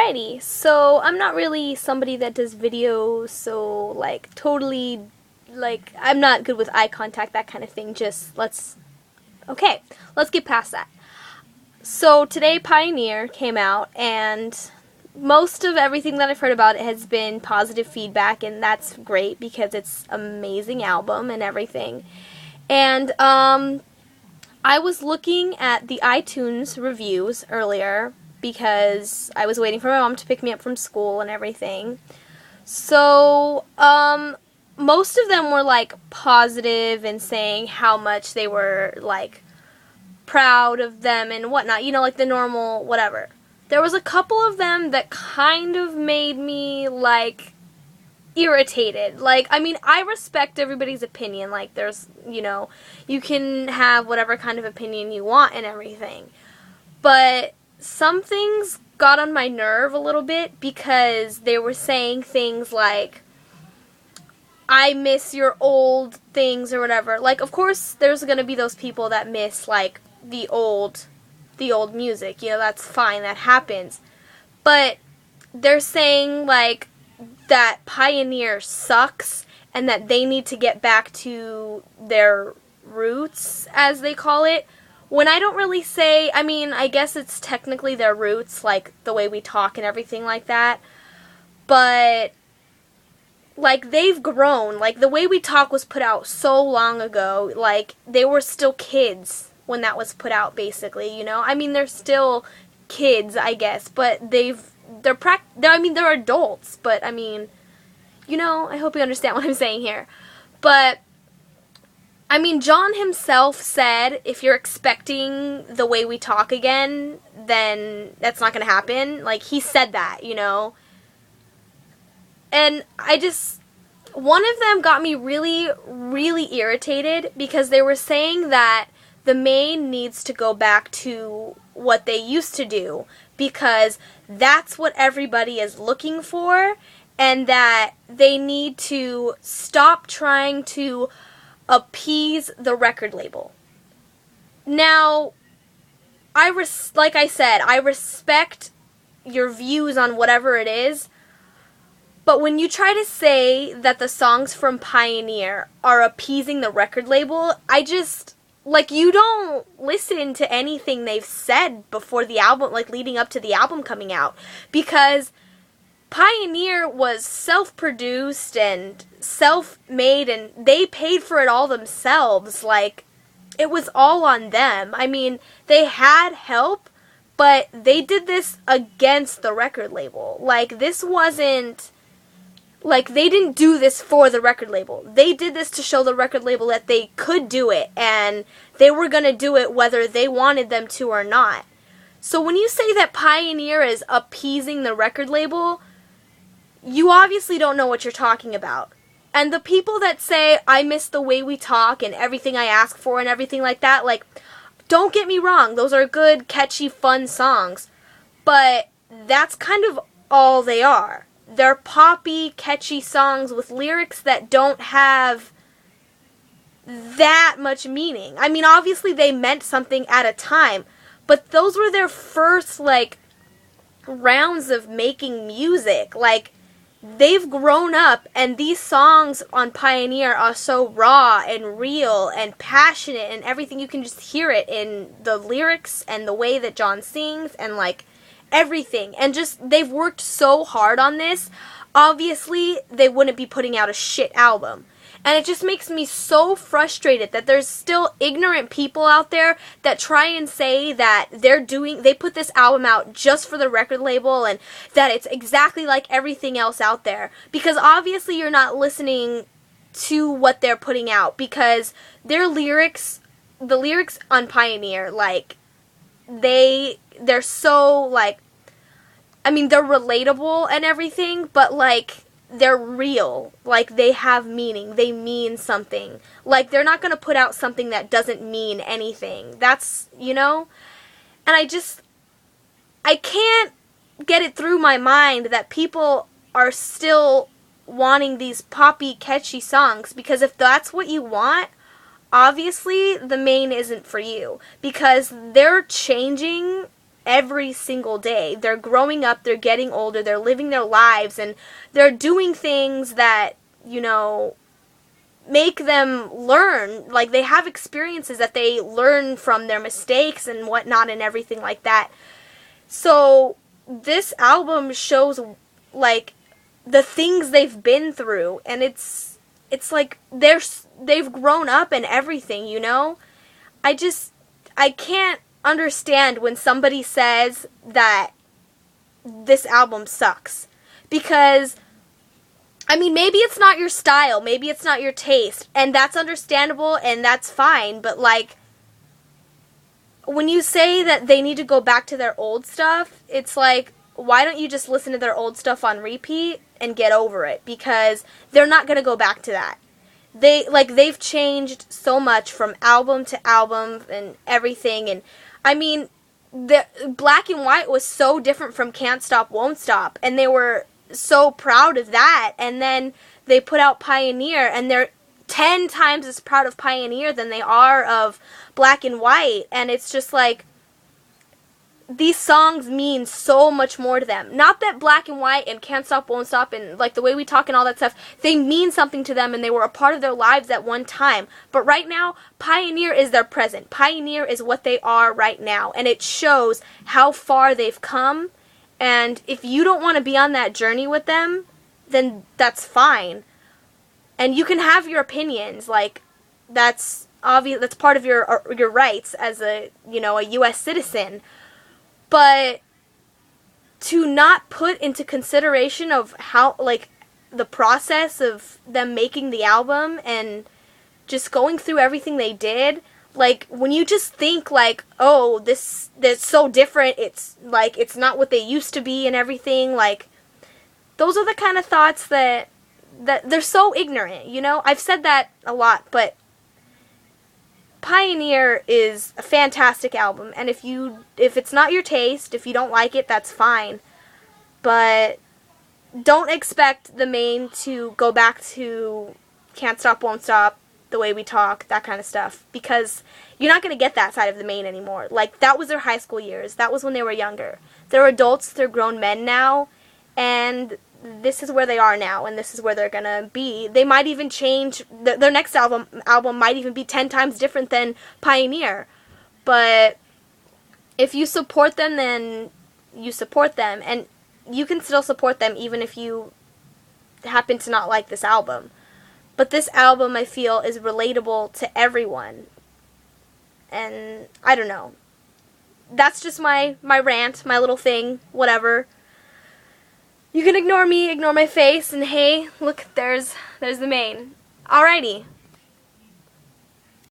Alrighty, so I'm not really somebody that does videos, so totally, I'm not good with eye contact, that kind of thing. Okay, let's get past that. So today Pioneer came out, and most of everything that I've heard about it has been positive feedback, and that's great because it's an amazing album and everything. And I was looking at the iTunes reviews earlier because I was waiting for my mom to pick me up from school and everything. So, most of them were positive and saying how much they were proud of them and whatnot, the normal whatever. There was a couple of them that kind of made me irritated. I respect everybody's opinion. There's, you can have whatever kind of opinion you want and everything. But some things got on my nerve a little bit because they were saying things like, I miss your old things or whatever. Of course, there's going to be those people that miss, the old music. That's fine. That happens. But they're saying, that Pioneer sucks and that they need to get back to their roots, as they call it. When I don't really say, I guess it's technically their roots, the way we talk and everything like that. But, they've grown. The way we talk was put out so long ago. They were still kids when that was put out, basically, they're still kids, I guess, but they're adults, but, I hope you understand what I'm saying here. But, John himself said, if you're expecting the way we talk again, then that's not going to happen. He said that, And one of them got me really, really irritated because they were saying that the main needs to go back to what they used to do because that's what everybody is looking for, and that they need to stop trying to appease the record label. Now, like I said, I respect your views on whatever it is, but when you try to say that the songs from Pioneer are appeasing the record label, you don't listen to anything they've said before the album, leading up to the album coming out, because Pioneer was self-produced and self-made, and they paid for it all themselves. It was all on them. They had help, but they did this against the record label. This wasn't, they didn't do this for the record label. They did this to show the record label that they could do it, and they were going to do it whether they wanted them to or not. So when you say that Pioneer is appeasing the record label, you obviously don't know what you're talking about. And the people that say, I miss the way we talk and everything I ask for and everything like that, don't get me wrong, those are good, catchy, fun songs. But that's kind of all they are. They're poppy, catchy songs with lyrics that don't have that much meaning. Obviously they meant something at a time, but those were their first, rounds of making music. They've grown up, and these songs on Pioneer are so raw and real and passionate and everything. You can just hear it in the lyrics and the way that John sings and, everything. And they've worked so hard on this. Obviously, they wouldn't be putting out a shit album. And it just makes me so frustrated that there's still ignorant people out there that try and say that they put this album out just for the record label and that it's exactly like everything else out there. Because obviously you're not listening to what they're putting out, because the lyrics on Pioneer, they're so, they're relatable and everything, but, they're real. They have meaning. They mean something. They're not going to put out something that doesn't mean anything. That's, And I can't get it through my mind that people are still wanting these poppy, catchy songs, because if that's what you want, obviously the main isn't for you, because they're changing every single day. They're growing up, they're getting older, they're living their lives, and they're doing things that, you know, make them learn. Like, they have experiences that they learn from their mistakes and whatnot and everything like that. So this album shows, like, the things they've been through, and it's like they've grown up and everything, you know? I can't understand when somebody says that this album sucks. Because, I mean, maybe it's not your style, maybe it's not your taste, and that's understandable and that's fine, but like, when you say that they need to go back to their old stuff, it's like, why don't you just listen to their old stuff on repeat and get over it? Because they're not going to go back to that. They've changed so much from album to album and everything. And I mean, the Black and White was so different from Can't Stop, Won't Stop, and they were so proud of that. And then they put out Pioneer, and they're 10 times as proud of Pioneer than they are of Black and White. And it's just like, these songs mean so much more to them. Not that Black and White and Can't Stop, Won't Stop and like The Way We Talk and all that stuff, they mean something to them and they were a part of their lives at one time. But right now, Pioneer is their present. Pioneer is what they are right now. And it shows how far they've come. And if you don't want to be on that journey with them, then that's fine. And you can have your opinions. Like, that's obvious. That's part of your rights as a, you know, a U.S. citizen. But to not put into consideration of how, like, the process of them making the album and just going through everything they did, like, when you just think, like, oh, this so different, it's, like, it's not what they used to be and everything, like, those are the kind of thoughts that they're so ignorant, you know? I've said that a lot, but Pioneer is a fantastic album, and if it's not your taste, if you don't like it, that's fine. But don't expect the Maine to go back to Can't Stop, Won't Stop, The Way We Talk, that kind of stuff, because you're not going to get that side of the Maine anymore. Like, that was their high school years. That was when they were younger. They're adults, they're grown men now, and this is where they are now, and this is where they're gonna be. They might even change. Their next album might even be 10 times different than Pioneer. But if you support them, then you support them. And you can still support them even if you happen to not like this album. But this album, I feel, is relatable to everyone. And I don't know. That's just my rant, my little thing, whatever. You can ignore me, ignore my face, and hey, look, there's the Maine. Alrighty.